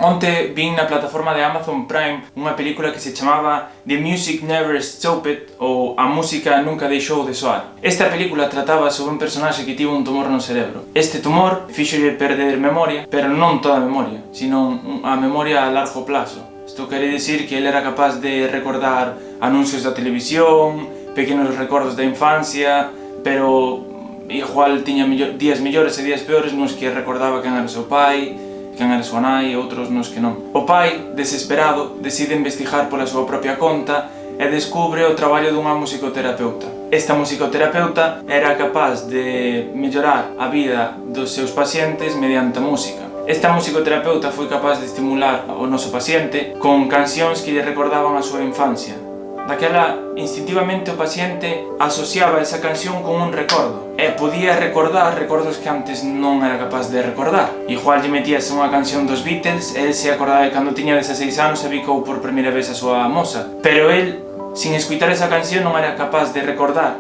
Onte vin na plataforma de Amazon Prime unha película que se chamaba The Music Never Stopped, ou A música nunca deixou de soar. Esta película trataba sobre un personaxe que tivo un tumor no cerebro. Este tumor fíxolle perder memoria, pero non toda a memoria, sino a memoria a largo plazo. Isto quere dicir que ele era capaz de recordar anuncios da televisión, pequenos recordos da infancia, pero igual tiña días mellores e días peores nos que recordaba quen era o seu pai, quen era a súa nai e outros nos que non. O pai, desesperado, decide investigar pola súa propia conta e descubre o traballo dunha musicoterapeuta. Esta musicoterapeuta era capaz de mellorar a vida dos seus pacientes mediante a música. Esta musicoterapeuta foi capaz de estimular o noso paciente con cancións que lle recordaban a súa infancia. Daquela, instintivamente o paciente asociaba esa canción con un recordo e podía recordar recordos que antes non era capaz de recordar. Igual lle metíase unha canción dos Beatles e el se acordaba de cando tiña 16 anos e bicou por primeira vez a súa moza, pero el, sin escutar esa canción, non era capaz de recordar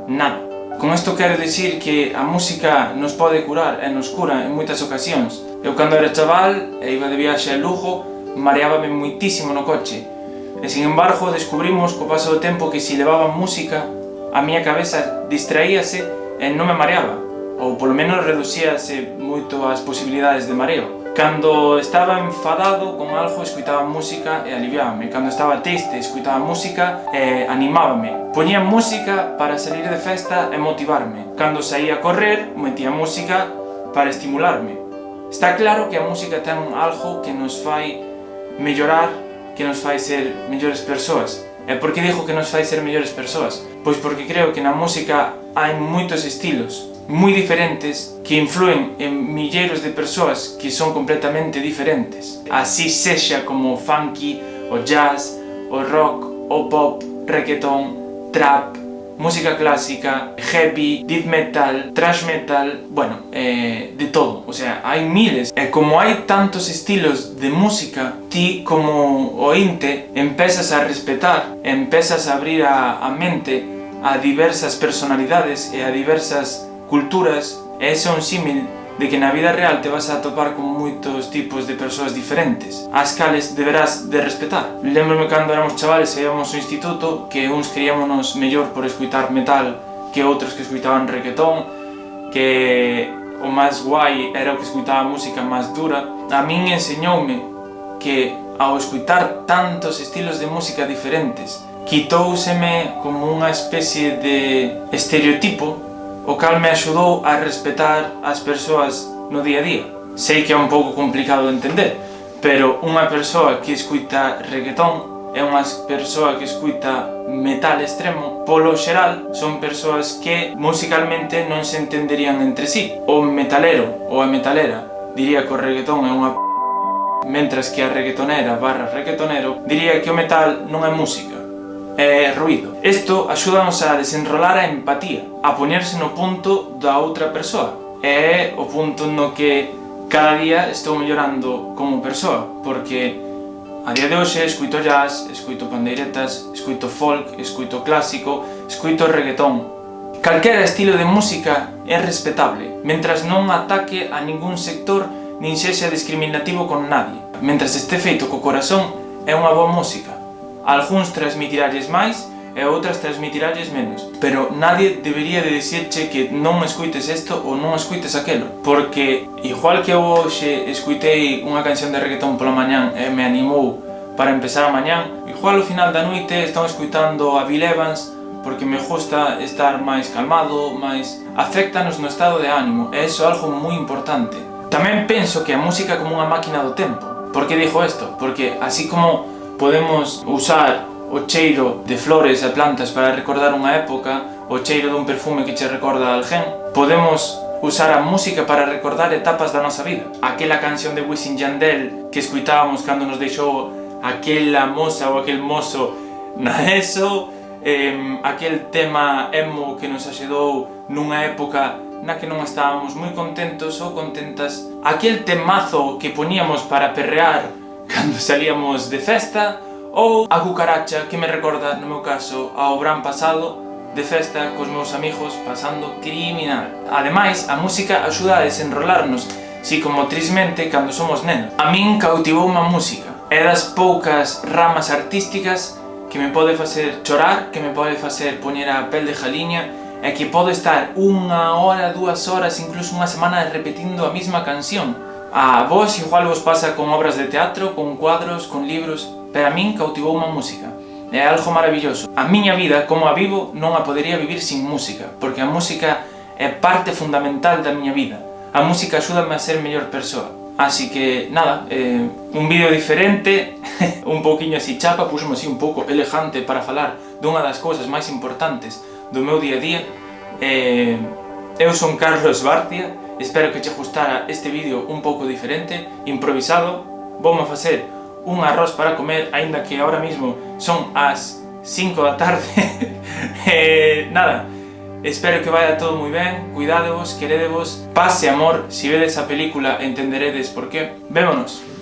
nada. Con isto quero dicir que a música nos pode curar e nos cura en moitas ocasións. Eu cando era chaval e iba de viaxe a Lugo, mareábame moitísimo no coche. E, sin embargo, descubrimos co paso do tempo que se levaba música, a miña cabeza distraíase e non me mareaba, ou polo menos reducíase moito as posibilidades de mareo. Cando estaba enfadado con algo, escuitaba música e aliviábame. Cando estaba triste, escuitaba música e animábame. Poñía música para salir de festa e motivarme. Cando saía a correr, metía música para estimularme. Está claro que a música ten algo que nos fai mellorar, que nos fai ser mellores persoas. E por que digo que nos fai ser mellores persoas? Pois porque creo que na música hai moitos estilos moi diferentes que influen en milleiros de persoas que son completamente diferentes. Así sexa como o funky, o jazz, o rock, o pop, reggaeton, trap, música clásica, heavy, death metal, thrash metal, bueno, de todo, o sea, hai miles. E como hai tantos estilos de música, ti como ointe empezas a respetar, empezas a abrir a mente a diversas personalidades e a diversas culturas, e ese é un símil de que na vida real te vas a topar con moitos tipos de persoas diferentes, as cales deberás de respetar. Lembro-me cando éramos chavales e íamos ao instituto que uns queríamos mellor por escutar metal que outros que escuitaban reggaetón, que o máis guai era o que escuitaba música máis dura. A min enseñoume que ao escutar tantos estilos de música diferentes, quitóuseme como unha especie de estereotipo, o cal me axudou a respetar as persoas no día a día. Sei que é un pouco complicado de entender, pero unha persoa que escuita reggaetón e unha persoa que escuita metal extremo, polo xeral, son persoas que musicalmente non se entenderían entre sí. O metalero ou a metalera diría que o reggaetón é unha mentras que a reggaetonera barra reggaetonero diría que o metal non é música, é ruído. Isto axúdanos a desenrolar a empatía, a poñerse no punto da outra persoa. É o punto no que cada día estou mellorando como persoa, porque a día de hoxe escuito jazz, escuito pandeiretas, escuito folk, escuito clásico, escuito reggaetón. Calquera estilo de música é respetable, mentras non ataque a ningún sector nin sexa discriminativo con nadie. Mentras este feito co corazón, é unha boa música. Algúns transmitiralles máis e outras transmitiralles menos, pero nadie debería de dicirche que non escuites isto ou non escuites aquelo, porque igual que eu hoxe escuitei unha canción de reggaetón pola mañán e me animou para empezar a mañán, igual ao final da noite estou escuitando a Bill Evans porque me gusta estar máis calmado, máis aféctanos no estado de ánimo, e iso é algo moi importante. Tamén penso que a música é como unha máquina do tempo. Por que digo isto? Porque así como podemos usar o cheiro de flores e plantas para recordar unha época, o cheiro dun perfume que che recorda a alguén, podemos usar a música para recordar etapas da nosa vida. Aquela canción de Wisin y Yandel que escutábamos cando nos deixou aquela moza ou aquel mozo na ESO, aquel tema emo que nos axudou nunha época na que non estábamos moi contentos ou contentas, aquel temazo que poñíamos para perrear cando salíamos de festa, ou a cucaracha que me recorda, no meu caso, ao verán pasado de festa cos meus amigos pasando criminal. Ademais, a música axuda a desenrolarnos psicomotrizmente cando somos nenos. A min cautivoume a música. É das poucas ramas artísticas que me pode facer chorar, que me pode facer poñer a pel de jaliña, e que podo estar 1 hora, 2 horas, incluso unha semana repetindo a mesma canción. A vos igual vos pasa con obras de teatro, con cuadros, con libros, pero a min cautivoume a música. É algo maravilloso. A miña vida, como a vivo, non a podería vivir sin música, porque a música é parte fundamental da miña vida. A música axúdame a ser mellor persoa. Así que, nada, un vídeo diferente, un pouquiño así chapa, pusemos así un pouco elegante para falar dunha das cousas máis importantes do meu día a día. Eu son Carlos Barcia, espero que che gustara este vídeo un pouco diferente, improvisado. Voume facer un arroz para comer, aínda que ahora mismo son as 5 da tarde. Nada, espero que vaya todo moi ben, cuidadevos, queredevos, paz e amor. Si vedes a película entenderedes por qué. Vémonos.